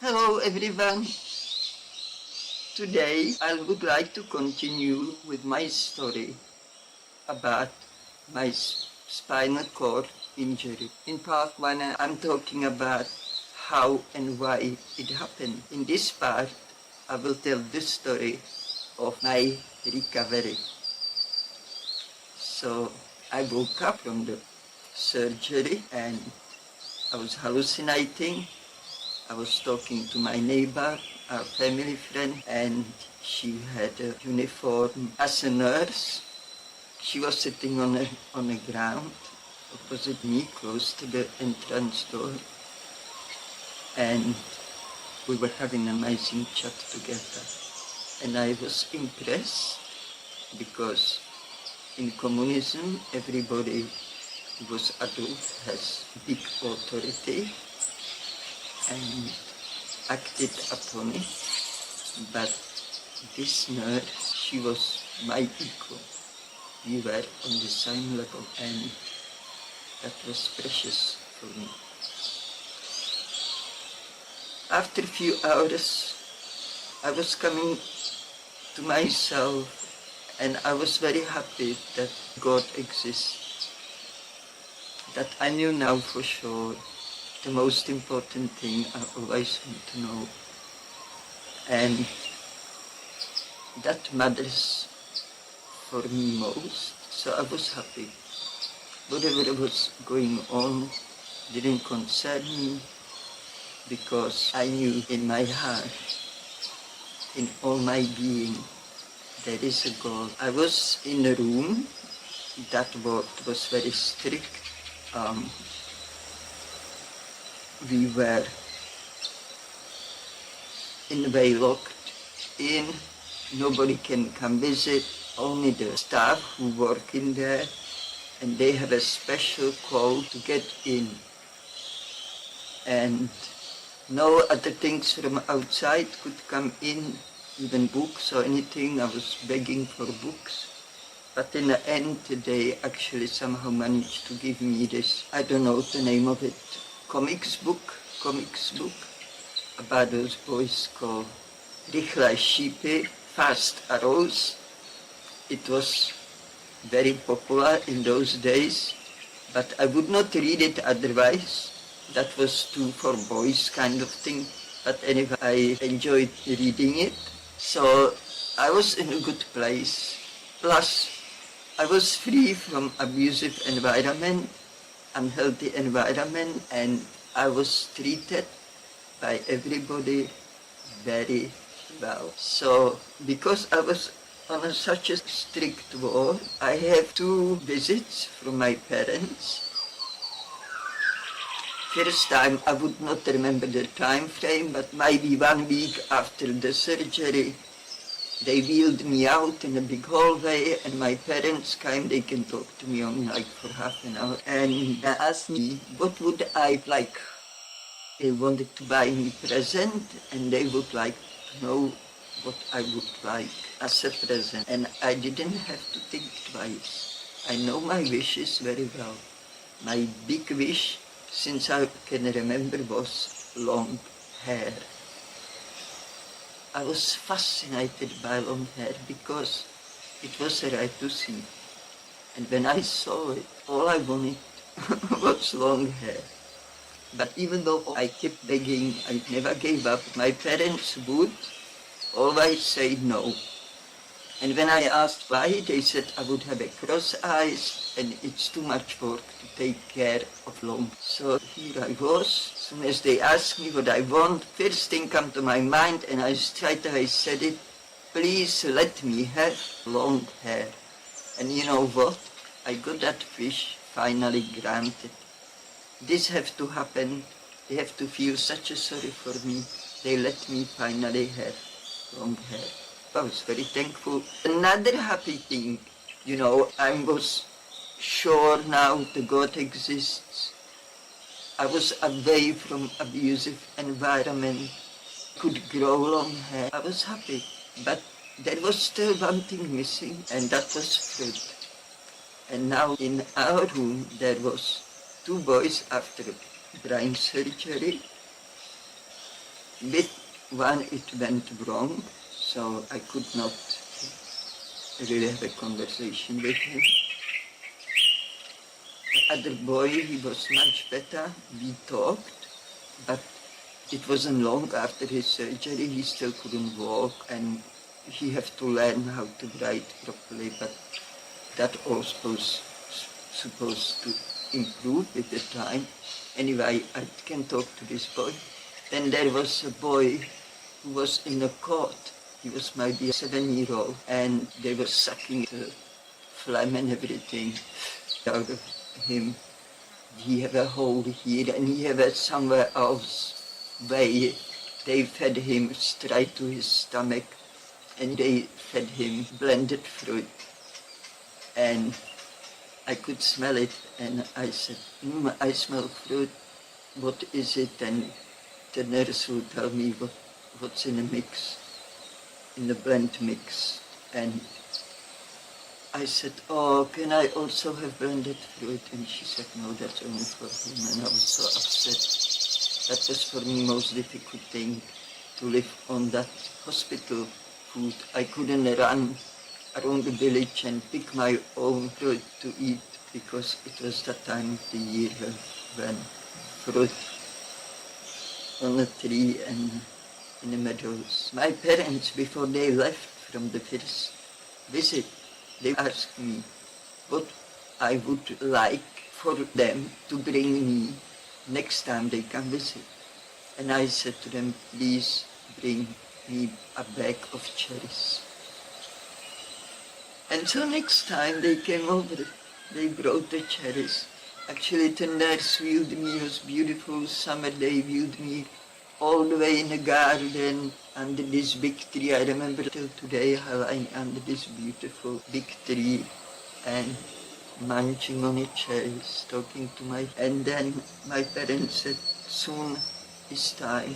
Hello everyone. Today I would like to continue with my story about my spinal cord injury. In part 1 I'm talking about how and why it happened. In this part I will tell the story of my recovery. So I woke up from the surgery and I was hallucinating. I was talking to my neighbor, our family friend, and she had a uniform as a nurse. She was sitting on the ground opposite me, close to the entrance door, and we were having an amazing chat together. And I was impressed because in communism, everybody who was adult has big authority and acted upon it, but this nurse, she was my equal. We were on the same level, and that was precious for me. After a few hours, I was coming to myself, and I was very happy that God exists, that I knew now for sure the most important thing I always want to know, and that matters for me most. So I was happy. Whatever was going on didn't concern me, because I knew in my heart, in all my being, there is a God. I was in a room that was very strict. We were in a way locked in. Nobody can come visit, only the staff who work in there, and they have a special code to get in. And no other things from outside could come in, even books or anything. I was begging for books. But in the end, they actually somehow managed to give me this, I don't know the name of it, comics book, about those boys called Rychlé šípy, Fast Arrows. It was very popular in those days, but I would not read it otherwise. That was too for boys kind of thing. But anyway, I enjoyed reading it. So I was in a good place. Plus, I was free from abusive environment, unhealthy environment, and I was treated by everybody very well. So because I was on such a strict ward, I have 2 visits from my parents. First time, I would not remember the time frame, but maybe 1 week after the surgery, they wheeled me out in a big hallway, and my parents came. They can talk to me only like for half an hour, and they asked me what would I like. They wanted to buy me a present, and they would like to know what I would like as a present. And I didn't have to think twice. I know my wishes very well. My big wish, since I can remember, was long hair. I was fascinated by long hair because it was right to see. And when I saw it, all I wanted was long hair. But even though I kept begging, I never gave up. My parents would always say no. And when I asked why, they said I would have a cross eyes and it's too much work to take care of long. So here I was. As soon as they asked me what I want, first thing come to my mind, and I straight away said it, please let me have long hair. And you know what? I got that wish finally granted. This have to happen. They have to feel such a sorry for me. They let me finally have long hair. I was very thankful. Another happy thing, I was sure now that God exists. I was away from abusive environment, could grow long hair. I was happy, but there was still one thing missing, and that was fruit. And now in our room there was 2 boys after brain surgery, With one it went wrong, so I could not really have a conversation with him. The other boy, he was much better. We talked, but it wasn't long after his surgery. He still couldn't walk, and he had to learn how to write properly, but that also supposed to improve with the time. Anyway, I can talk to this boy. Then there was a boy who was in a court. He was maybe a 7-year-old, and they were sucking the phlegm and everything out of him. He had a hole here, and he had somewhere else where they fed him straight to his stomach, and they fed him blended fruit. And I could smell it, and I said, I smell fruit, what is it? And the nurse would tell me what's in the mix, in the blend mix. And I said, oh, can I also have blended fruit? And she said, no, that's only for him. And I was so upset. That was for me most difficult thing, to live on that hospital food. I couldn't run around the village and pick my own fruit to eat, because it was that time of the year when fruit on the tree and in the meadows. My parents, before they left from the first visit, they asked me what I would like for them to bring me next time they come visit. And I said to them, please bring me a bag of cherries. And so next time they came over, they brought the cherries. Actually, the nurse viewed me, it was beautiful summer day, viewed me all the way in the garden under this big tree. I remember till today I lying under this beautiful big tree and munching on the cherries, talking to and then my parents said, soon it's time,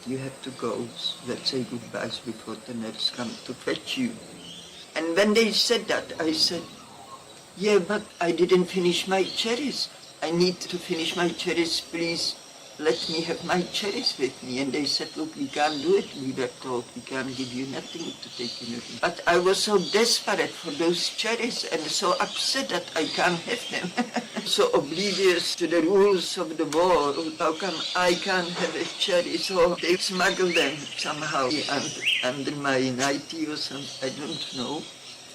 you have to go. Let's say goodbyes before the nurse comes to fetch you. And when they said that, I said, yeah, but I didn't finish my cherries. I need to finish my cherries, please let me have my cherries with me. And they said, look, we can't do it. We were told we can't give you nothing to take in your room. But I was so desperate for those cherries and so upset that I can't have them. So oblivious to the rules of the war, how come I can't have a cherry? So they smuggled them somehow under my nightie or something, I don't know.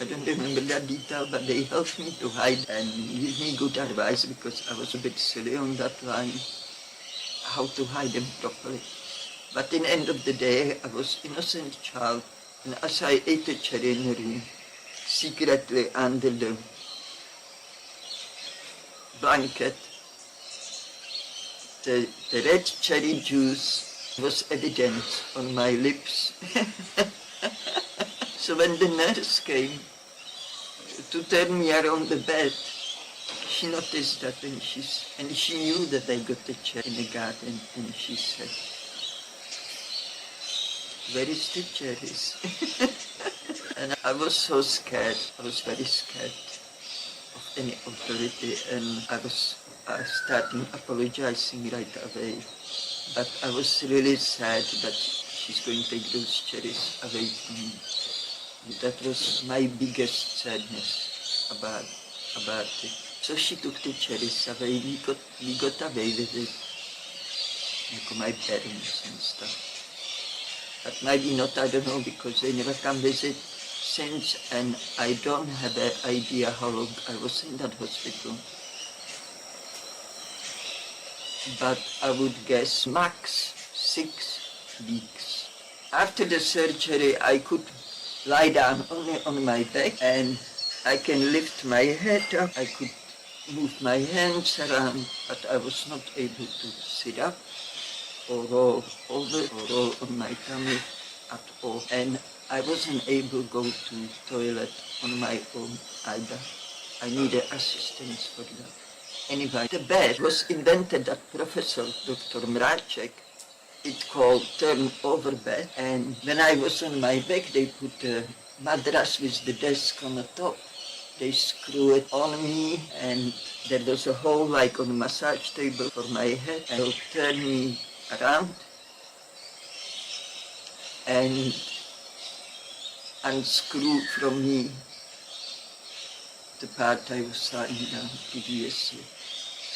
I don't remember that detail, but they helped me to hide and give me good advice, because I was a bit silly on that line, how to hide them properly. But in the end of the day, I was an innocent child, and as I ate a cherry in the room, secretly under the blanket, the red cherry juice was evident on my lips. So when the nurse came to turn me around the bed, she noticed that, and she knew that I got the cherry in the garden, and she said, where is the cherries? And I was so scared. I was very scared of any authority, and I was starting apologizing right away. But I was really sad that she's going to take those cherries away from me. That was my biggest sadness about it. So she took the cherries away. We got away with it, like my parents and stuff. But maybe not, I don't know, because they never come visit since, and I don't have an idea how long I was in that hospital. But I would guess max 6 weeks. After the surgery, I could lie down only on my back, and I can lift my head up. I could move my hands around, but I was not able to sit up or roll over or roll on my tummy at all. And I wasn't able to go to toilet on my own either. I needed assistance for that. Anyway, the bed was invented at Professor Dr. Mracek. It's called turn-over bed, and when I was on my back, they put a mattress with the desk on the top. They screw it on me, and there was a hole like on a massage table for my head, and they'll turn me around, and unscrew from me the part I was lying down previously.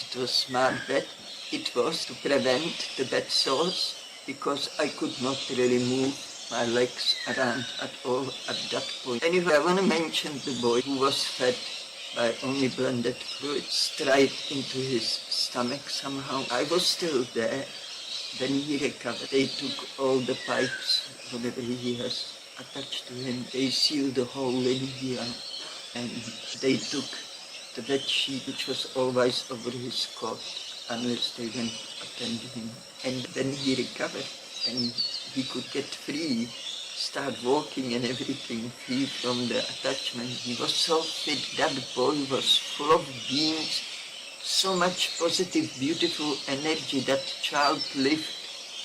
It was smart bed. It was to prevent the bed sores because I could not really move my legs around at all at that point. Anyway, I want to mention the boy who was fed by only blended fruit straight into his stomach somehow. I was still there. When he recovered, they took all the pipes, whatever he has attached to him. They sealed the hole in here, and they took the bed sheet, which was always over his cot, unless they went attend him. And when he recovered and he could get free, start walking and everything, free from the attachment, he was so fit. That boy was full of beans, so much positive, beautiful energy. That child lived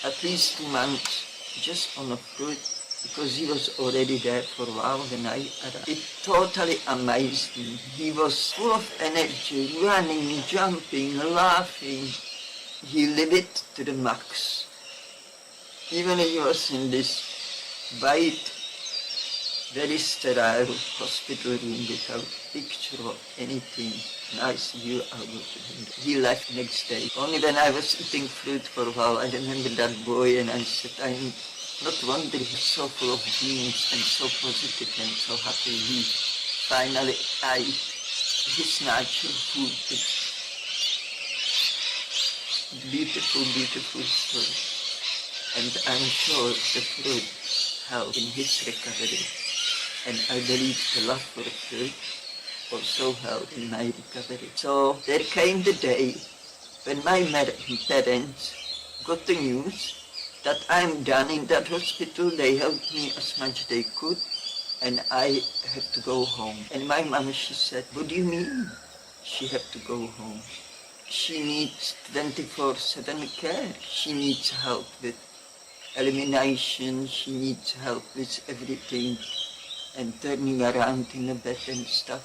at least 2 months just on a fruit, because he was already there for a while when I arrived. It totally amazed me. He was full of energy, running, jumping, laughing. He lived it to the max. Even he was in this white, very sterile hospital room without picture or anything, nice view out of the window. He left next day. Only when I was eating fruit for a while, I remember that boy, and I said, I'm not wondering, he's so full of dreams and so positive and so happy. He finally ate his natural food. It's beautiful, beautiful story. And I'm sure the fruit helped in his recovery. And I believe the love for the fruit also helped in my recovery. So there came the day when my parents got the news that I'm done in that hospital. They helped me as much they could, and I have to go home. And my mom, she said, what do you mean she have to go home? She needs 24/7 care. She needs help with elimination. She needs help with everything and turning around in a bed and stuff.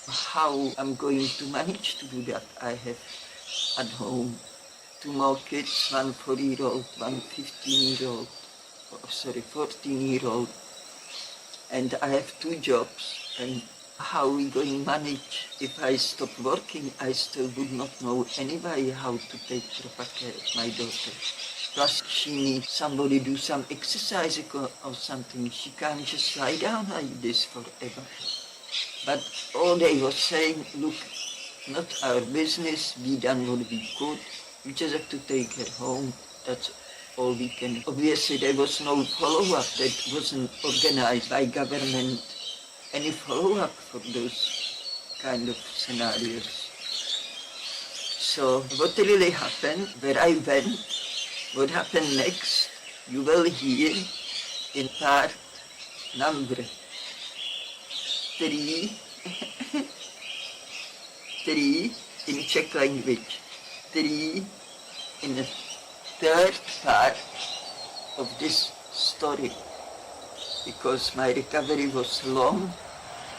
How I'm going to manage to do that? I have at home 2 more kids, one 4-year-old, one 15-year-old, 14-year-old, and I have 2 jobs. And how are we going to manage? If I stop working, I still would not know anyway how to take proper care of my daughter. Plus, she needs somebody do some exercise or something. She can't just lie down like this forever. But all they were saying, look, not our business, we done what we could. We just have to take her home. That's all we can. Obviously, there was no follow-up. That wasn't organized by government. Any follow-up for those kind of scenarios. So what really happened, where I went, what happened next, you will hear in part number 3, 3 in Czech language, 3 in the 3rd part of this story, because my recovery was long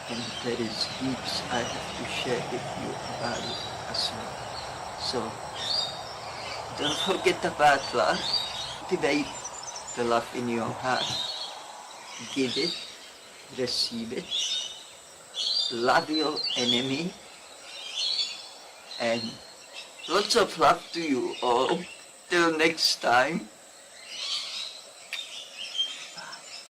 and there is heaps I have to share with you about it as well. So don't forget about love. Cultivate the love in your heart. Give it, receive it. Love your enemy. And lots of love to you all. Till next time.